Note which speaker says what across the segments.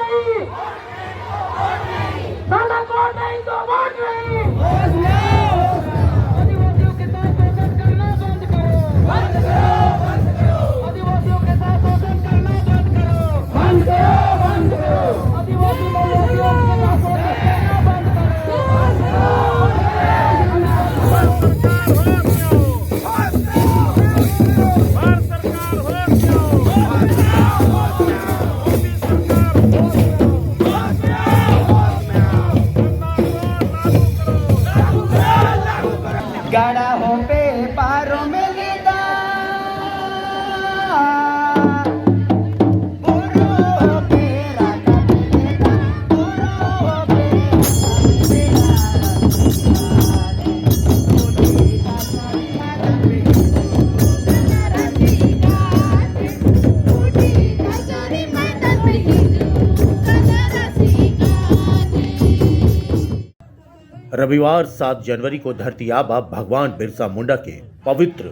Speaker 1: नहीं, सरना कोड नहीं तो वोट नहीं। आदिवासियों के साथ शोषण करना बंद करो, बंद करो, बंद करो। आदिवासियों के साथ शोषण करना बंद करो, बंद करो, बंद करो। आदिवासी मजदूरों के साथ शोषण करना बंद
Speaker 2: गाड़ा हो पे पारों में लीदा गुरु हो पे राजा लीदा गुरु हो पे
Speaker 3: रविवार 7 जनवरी को धरती आबा भगवान बिरसा मुंडा के पवित्र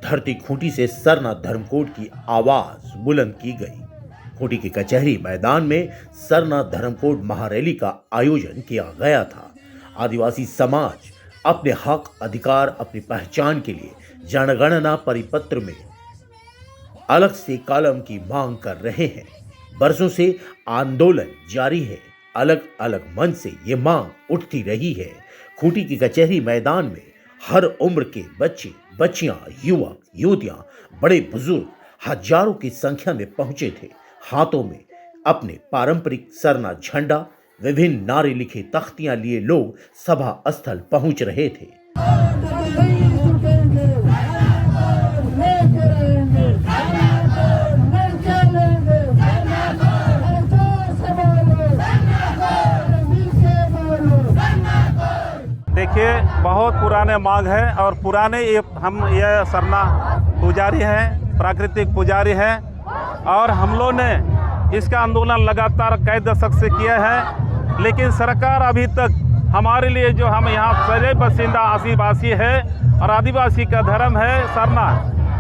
Speaker 3: धरती खूंटी से सरना धर्मकोड की आवाज बुलंद की गई। खूंटी के कचहरी मैदान में सरना धर्मकोड महारैली का आयोजन किया गया था। आदिवासी समाज अपने हक अधिकार अपनी पहचान के लिए जनगणना परिपत्र में अलग से कॉलम की मांग कर रहे हैं। बरसों से आंदोलन जारी है। अलग अलग मन से ये मांग उठती रही है। खूंटी की कचहरी मैदान में हर उम्र के बच्चे बच्चियां युवक युवतियां बड़े बुजुर्ग हजारों की संख्या में पहुंचे थे। हाथों में अपने पारंपरिक सरना झंडा विभिन्न नारे लिखे तख्तियां लिए लोग सभा स्थल पहुंच रहे थे।
Speaker 4: देखिए, बहुत पुराने मांग है और पुराने ये सरना पुजारी हैं, प्राकृतिक पुजारी हैं और हम लोग ने इसका आंदोलन लगातार कई दशक से किया है। लेकिन सरकार अभी तक हमारे लिए जो हम यहाँ सरे बसिंदा आदिवासी है और आदिवासी का धर्म है सरना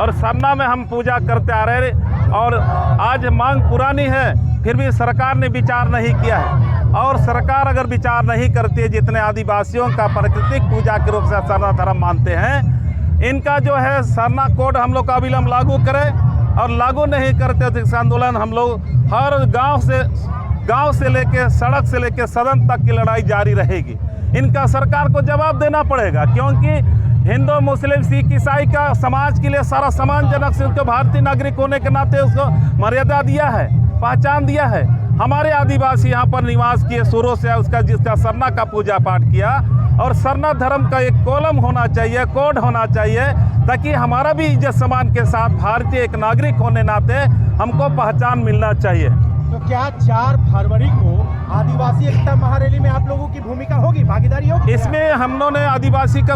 Speaker 4: और सरना में हम पूजा करते आ रहे और आज मांग पुरानी है फिर भी सरकार ने विचार नहीं किया है। और सरकार अगर विचार नहीं करती है, जितने आदिवासियों का प्राकृतिक पूजा के रूप से सरना धर्म मानते हैं, इनका जो है सरना कोड हम लोग का अविलंब लागू करें और लागू नहीं करते तो इस आंदोलन हम लोग हर गांव से लेके सड़क से लेके सदन तक की लड़ाई जारी रहेगी। इनका सरकार को जवाब देना पड़ेगा, क्योंकि हिंदू मुस्लिम सिख ईसाई का समाज के लिए सारा सम्मानजनक से उसको भारतीय नागरिक होने के नाते उसको मर्यादा दिया है, पहचान दिया है। हमारे आदिवासी यहाँ पर निवास किए शुरू से उसका जिसका सरना का पूजा पाठ किया और सरना धर्म का एक कॉलम होना चाहिए, कोड होना चाहिए, ताकि हमारा भी इज्जत सम्मान के साथ भारतीय एक नागरिक होने नाते हमको पहचान मिलना चाहिए।
Speaker 5: तो क्या 4 फरवरी को आदिवासी एकता महारैली में आप लोगों की भूमिका होगी, भागीदारी होगी?
Speaker 4: इसमें हम लोगों ने आदिवासी का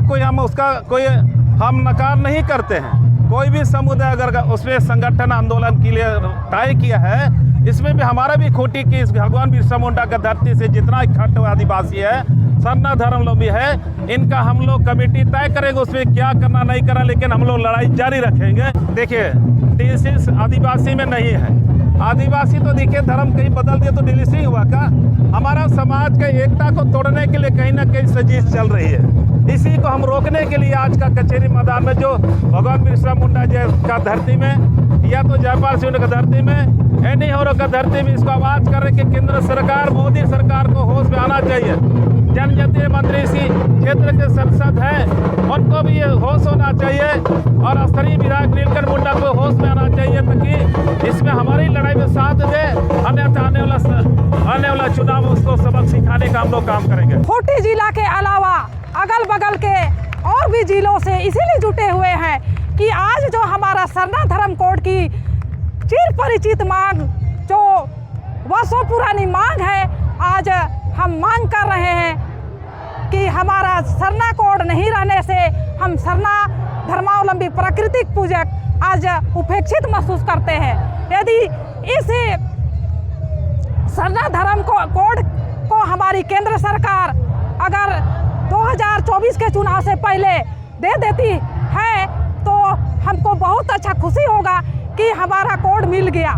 Speaker 4: हम नकार नहीं करते हैं। कोई भी समुदाय अगर उसमें संगठन आंदोलन के लिए तय किया है, इसमें भी हमारा भी खूंटी की इस भगवान बिरसा मुंडा का धरती से जितना इकट्ठा आदिवासी है, सरना धर्म लोग भी है, इनका हम लोग कमेटी तय करेंगे उसमें क्या करना नहीं करना, लेकिन हम लोग लड़ाई जारी रखेंगे। देखिए, डिलीसिस आदिवासी में नहीं है। आदिवासी तो देखिए धर्म कहीं बदल दिया तो डिलीसिंग हुआ का? हमारा समाज के एकता को तोड़ने के लिए कहीं ना कहीं साजिश चल रही है। इसी को हम रोकने के लिए आज का कचहरी मैदान में जो भगवान बिरसा मुंडा जी का धरती में या तो जयपाल सिंह का धरती में एनी होरो का धरती में इसको आवाज कर रहे कि केंद्र सरकार मोदी सरकार को होश में आना चाहिए। जनजातीय मंत्री इसी क्षेत्र के सांसद हैं, उनको भी ये होश होना चाहिए और स्तरीय विधायक नीलकंठ मुंडा को होश में आना चाहिए, ताकि इसमें हमारी लड़ाई में साथ दे। अन्यथा आने वाला चुनाव उसको सबक सिखाने का हम लोग काम करेंगे।
Speaker 6: खूंटी जिला के अलावा अगल बगल के और भी जिलों से इसीलिए जुटे हुए हैं कि आज जो हमारा सरना धर्म कोड की चिर परिचित मांग, जो वर्षों पुरानी मांग है, आज हम मांग कर रहे हैं कि हमारा सरना कोड नहीं रहने से हम सरना धर्मावलंबी प्राकृतिक पूजक आज उपेक्षित महसूस करते हैं। यदि इस सरना धर्म कोड को हमारी केंद्र सरकार अगर 2024 के चुनाव से पहले दे देती है तो हमको बहुत अच्छा खुशी होगा कि हमारा कोड मिल गया,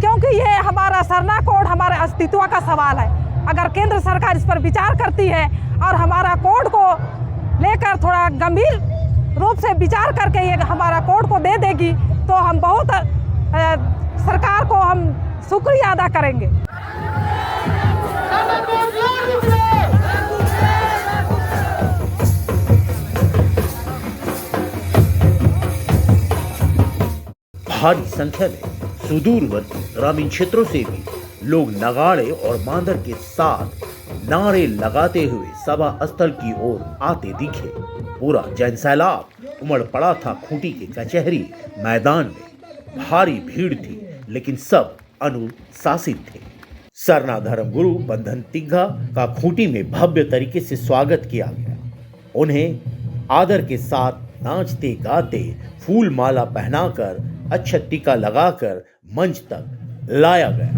Speaker 6: क्योंकि ये हमारा सरना कोड हमारे अस्तित्व का सवाल है। अगर केंद्र सरकार इस पर विचार करती है और हमारा कोड को लेकर थोड़ा गंभीर रूप से विचार करके ये हमारा कोड को दे देगी तो हम बहुत सरकार को हम शुक्रिया अदा करेंगे।
Speaker 3: भारी संख्या में सुदूरवर्ती ग्रामीण क्षेत्रों से भी लोग नगाड़े और मांदर के साथ नारे लगाते हुए सभा स्थल की ओर आते दिखे। पूरा जन सैलाब उमड़ पड़ा था खूंटी के कचहरी मैदान में। भारी भीड़ थी लेकिन सब अनुशासित थे। सरना धर्मगुरु बंधन तिग्गा का खूंटी में भव्य तरीके से स्वागत किया गया। उन्हें आदर के साथ नाचते गाते फूल माला पहनाकर अक्षत टीका लगाकर मंच तक लाया गया।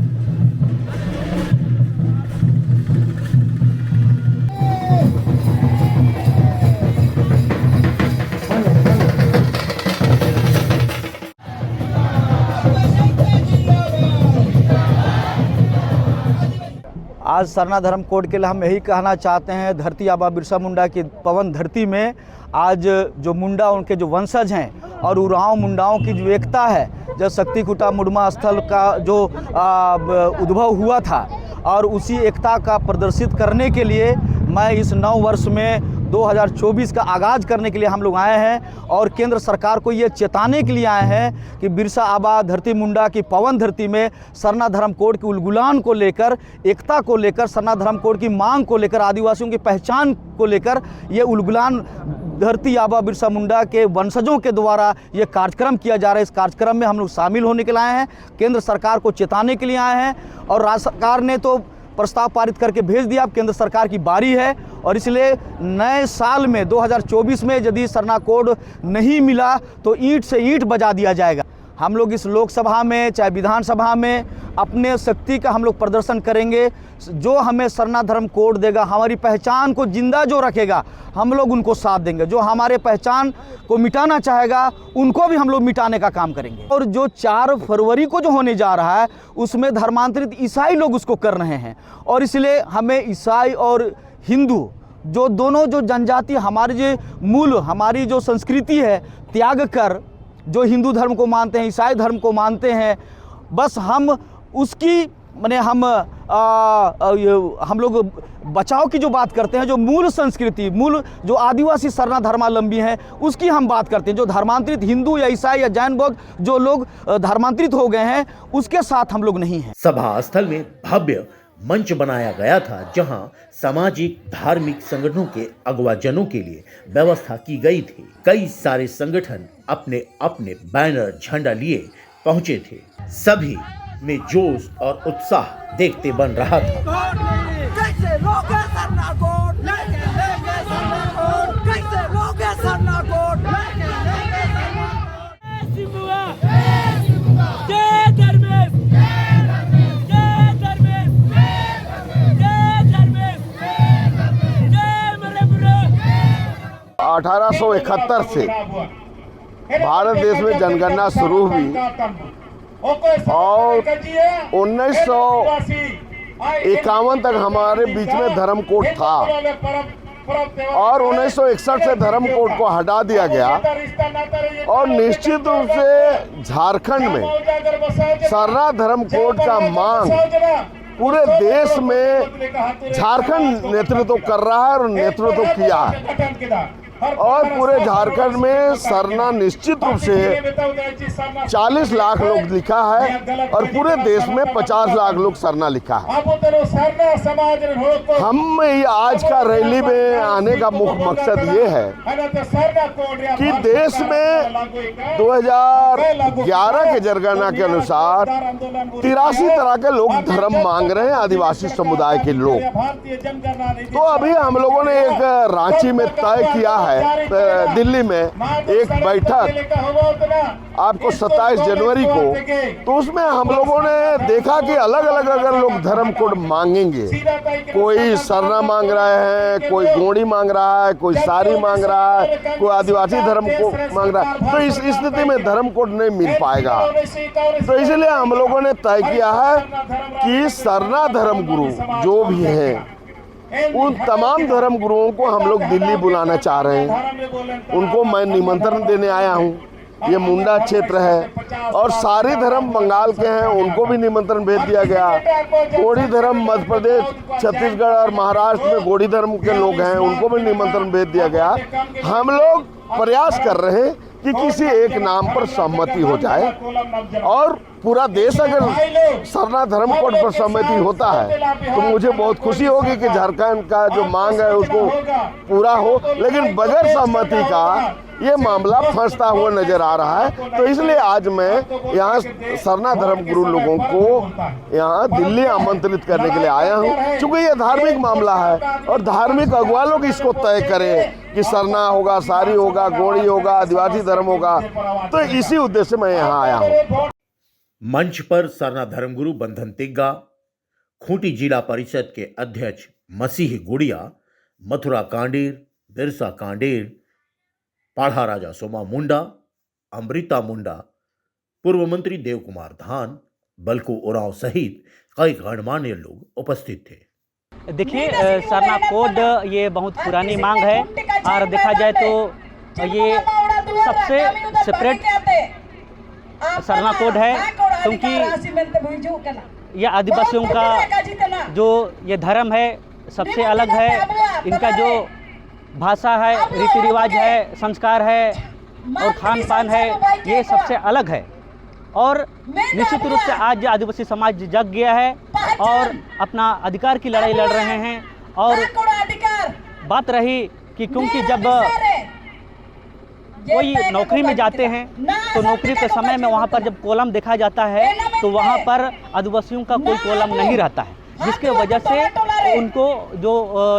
Speaker 7: आज सरना धर्म कोड के लिए हम यही कहना चाहते हैं, धरती आबा बिरसा मुंडा की पवन धरती में आज जो मुंडा उनके जो वंशज हैं और उरांव मुंडाओं की जो एकता है, जब शक्ति कुटा मुड़मा स्थल का जो उद्भव हुआ था और उसी एकता का प्रदर्शित करने के लिए मैं इस नव वर्ष में 2024 का आगाज़ करने के लिए हम लोग आए हैं और केंद्र सरकार को ये चेताने के लिए आए हैं कि बिरसा आबा धरती मुंडा की पवन धरती में सरना धर्म कोड की उलगुलान को लेकर, एकता को लेकर, सरना धर्म कोड की मांग को लेकर, आदिवासियों की पहचान को लेकर ये उलगुलान धरती आबा बिरसा मुंडा के वंशजों के द्वारा ये कार्यक्रम किया जा रहा है। इस कार्यक्रम में हम लोग शामिल होने के लिए आए हैं, केंद्र सरकार को चेताने के लिए आए हैं और राज्य सरकार ने तो प्रस्ताव पारित करके भेज दिया। अब केंद्र सरकार की बारी है और इसलिए नए साल में 2024 में यदि सरना कोड नहीं मिला तो ईंट से ईंट बजा दिया जाएगा। हम लोग इस लोकसभा में चाहे विधानसभा में अपने शक्ति का हम लोग प्रदर्शन करेंगे। जो हमें सरना धर्म कोड देगा, हमारी पहचान को जिंदा जो रखेगा, हम लोग उनको साथ देंगे। जो हमारे पहचान को मिटाना चाहेगा उनको भी हम लोग मिटाने का काम करेंगे। और जो 4 फरवरी को जो होने जा रहा है उसमें धर्मांतरित ईसाई लोग उसको कर रहे हैं और इसलिए हमें ईसाई और हिंदू जो दोनों जो जनजाति हमारी जो मूल हमारी जो संस्कृति है त्याग कर जो हिंदू धर्म को मानते हैं, ईसाई धर्म को मानते हैं, बस हम उसकी माने हम लोग बचाव की जो बात करते हैं, जो मूल संस्कृति, मूल जो आदिवासी सरना धर्मावलंबी हैं उसकी हम बात करते हैं। जो धर्मांतरित हिंदू या ईसाई या जैन बौद्ध जो लोग धर्मांतरित हो गए हैं उसके साथ हम लोग नहीं हैं।
Speaker 3: सभा स्थल में भव्य मंच बनाया गया था जहां सामाजिक धार्मिक संगठनों के अगवाजनों के लिए व्यवस्था की गई थी। कई सारे संगठन अपने अपने बैनर झंडा लिए पहुंचे थे। सभी में जोश और उत्साह देखते बन रहा था।
Speaker 2: कैसे लोगे सरना कोड, लेके सरना कोड, कैसे लोगे सरना कोड,
Speaker 1: जय धर्मेश, जय धर्मेश, जय धर्मेश, जय मेरे बुरे।
Speaker 8: 1871 से भारत देश में जनगणना शुरू हुई और 1951 तक हमारे बीच में धर्म कोड था और 1961 से धर्म कोड को हटा दिया गया और निश्चित रूप से झारखंड में सरना धर्म कोड का मांग पूरे देश में झारखंड नेतृत्व कर रहा है और नेतृत्व किया है और पूरे झारखंड में सरना निश्चित रूप से 40 लाख लोग लिखा है और पूरे देश में 50 लाख लोग सरना लिखा है। हम आज का रैली में आने का मुख्य मकसद ये है कि देश में 2011 के जनगणना के अनुसार 83 तरह के लोग धर्म मांग रहे हैं, आदिवासी समुदाय के लोग। तो अभी हम लोगों ने एक रांची में तय किया है दिल्ली में एक बैठक आपको 27 जनवरी को, तो उसमें हम लोगों ने देखा कि अलग अलग अगर लोग धर्म कोड मांगेंगे, कोई सरना मांग रहे हैं, कोई गोंडी मांग रहा है, कोई सारी मांग रहा है, कोई आदिवासी धर्म को मांग रहा है, तो इस स्थिति में धर्म कोड नहीं मिल पाएगा। तो इसलिए हम लोगों ने तय किया है कि सरना धर्म गुरु जो भी हैं उन तमाम धर्म गुरुओं को हम लोग दिल्ली बुलाना चाह रहे हैं। उनको मैं निमंत्रण देने आया हूं। ये मुंडा क्षेत्र है और सारे धर्म बंगाल के हैं, उनको भी निमंत्रण भेज दिया गया। गोड़ी धर्म मध्य प्रदेश, छत्तीसगढ़ और महाराष्ट्र में गोड़ी धर्म के लोग हैं, उनको भी निमंत्रण भेज दिया गया। हम लोग प्रयास कर रहे हैं कि किसी एक नाम पर सहमति हो जाए और पूरा देश अगर सरना धर्म कोड पर सहमति होता है तो मुझे बहुत खुशी होगी कि झारखंड का जो मांग है उसको पूरा हो, लेकिन बगैर सहमति का ये मामला फंसता हुआ नजर आ रहा है। तो इसलिए आज मैं यहाँ सरना धर्म गुरु लोगों को यहाँ दिल्ली आमंत्रित करने के लिए आया हूँ, क्योंकि ये धार्मिक मामला है और धार्मिक अगुवा लोग इसको तय करें कि सरना होगा, सारी होगा, गोड़ी होगा, आदिवासी धर्म होगा। तो इसी उद्देश्य से मैं यहाँ आया हूँ।
Speaker 3: मंच पर सरना धर्मगुरु बंधन तिग्गा, खूंटी जिला परिषद के अध्यक्ष मसीह गुड़िया, मथुरा कांडेर, बिरसा कांडेर, पाढ़ा राजा सोमा मुंडा, अमृता मुंडा, पूर्व मंत्री देव कुमार धान, बल्कू उरांव सहित कई गणमान्य लोग उपस्थित थे।
Speaker 9: देखिए, सरना कोड ये बहुत पुरानी मांग है और देखा जाए तो ये सबसे सेपरेट सरना कोड है, क्योंकि यह आदिवासियों का जो ये धर्म है सबसे अलग है। इनका जो भाषा है, रीति रिवाज है, संस्कार है और खान पान है, ये सबसे अलग है। और निश्चित रूप से आज आदिवासी समाज जग गया है और अपना अधिकार की लड़ाई लड़ रहे हैं। और बात रही कि क्योंकि जब कोई नौकरी में जाते हैं तो नौकरी के समय में वहाँ पर जब कॉलम देखा जाता है तो वहाँ पर आदिवासियों का कोई कॉलम नहीं रहता है, जिसके वजह से उनको जो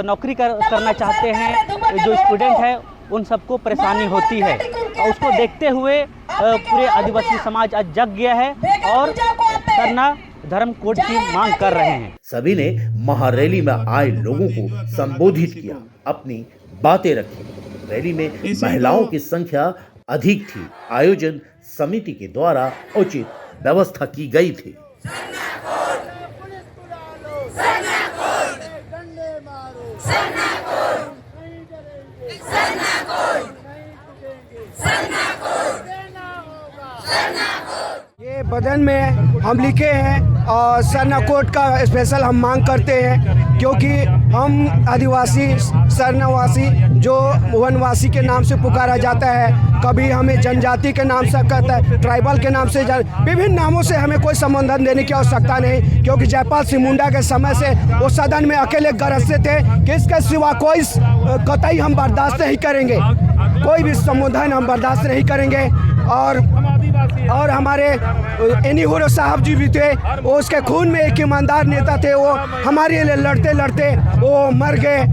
Speaker 9: नौकरी करना चाहते हैं, जो स्टूडेंट है, उन सबको परेशानी होती है। और उसको देखते हुए पूरे आदिवासी समाज आज जग गया है और सरना धर्म कोड की मांग कर रहे हैं।
Speaker 3: सभी ने महारैली में आए लोगों को संबोधित किया, अपनी बातें रखी। रैली में महिलाओं की संख्या अधिक थी। आयोजन समिति के द्वारा उचित व्यवस्था की गई थी।
Speaker 2: ये बदन में हम लिखे हैं और सरना कोड का स्पेशल हम मांग करते हैं, क्योंकि हम आदिवासी सरनावासी जो वनवासी के नाम से पुकारा जाता है, कभी हमें जनजाति के नाम से कहता है, ट्राइबल के नाम से, विभिन्न नामों से हमें कोई संबोधन देने की आवश्यकता नहीं, क्योंकि जयपाल सिंह मुंडा के समय से वो सदन में अकेले गरजते थे कि इसके सिवा कोई कतई हम बर्दाश्त नहीं करेंगे, कोई भी संबोधन हम बर्दाश्त नहीं करेंगे। और हमारे एनी हुरो साहब जी भी थे, वो उसके खून में एक ईमानदार नेता थे, वो हमारे लिए लड़ते लड़ते वो मर गए,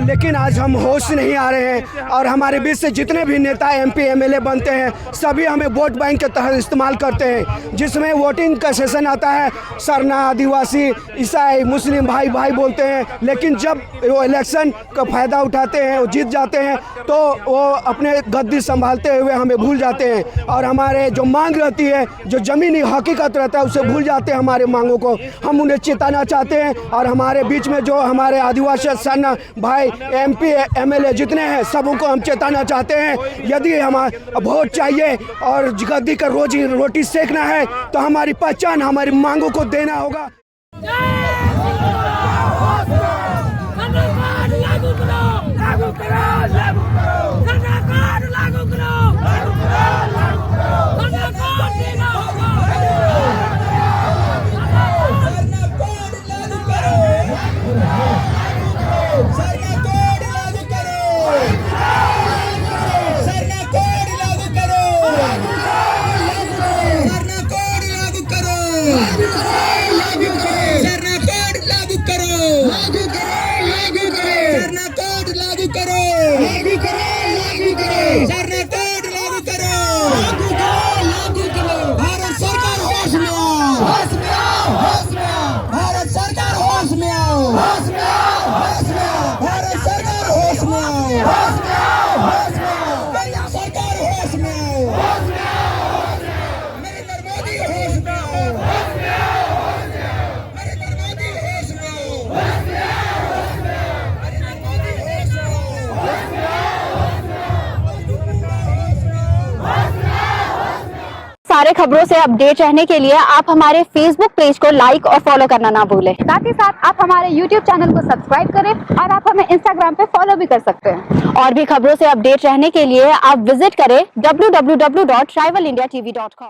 Speaker 2: लेकिन आज हम होश नहीं आ रहे हैं। और हमारे बीच से जितने भी नेता MP MLA बनते हैं सभी हमें वोट बैंक के तहत इस्तेमाल करते हैं, जिसमें वोटिंग का सेशन आता है, सरना, आदिवासी, ईसाई, मुस्लिम भाई भाई बोलते हैं, लेकिन जब वो इलेक्शन का फ़ायदा उठाते हैं, वो जीत जाते हैं, तो वो अपने गद्दी संभालते हुए हमें भूल जाते हैं और हमारे जो मांग रहती है, जो ज़मीनी हकीकत रहता है, उसे भूल जाते हैं। हमारे मांगों को हम उन्हें चेताना चाहते हैं और हमारे बीच में जो हमारे आदिवासी सरना भाई MP MLA जितने हैं सबको हम चेताना चाहते हैं, यदि हमारा वोट चाहिए और गद्दी का रोजी रोटी सेकना है तो हमारी पहचान, हमारी मांगों को देना होगा। लागू करो,
Speaker 10: हमारे खबरों से अपडेट रहने के लिए आप हमारे फेसबुक पेज को लाइक और फॉलो करना ना भूलें। साथ ही साथ आप हमारे यूट्यूब चैनल को सब्सक्राइब करें और आप हमें इंस्टाग्राम पे फॉलो भी कर सकते हैं। और भी खबरों से अपडेट रहने के लिए आप विजिट करें www.rivalindiatv.com।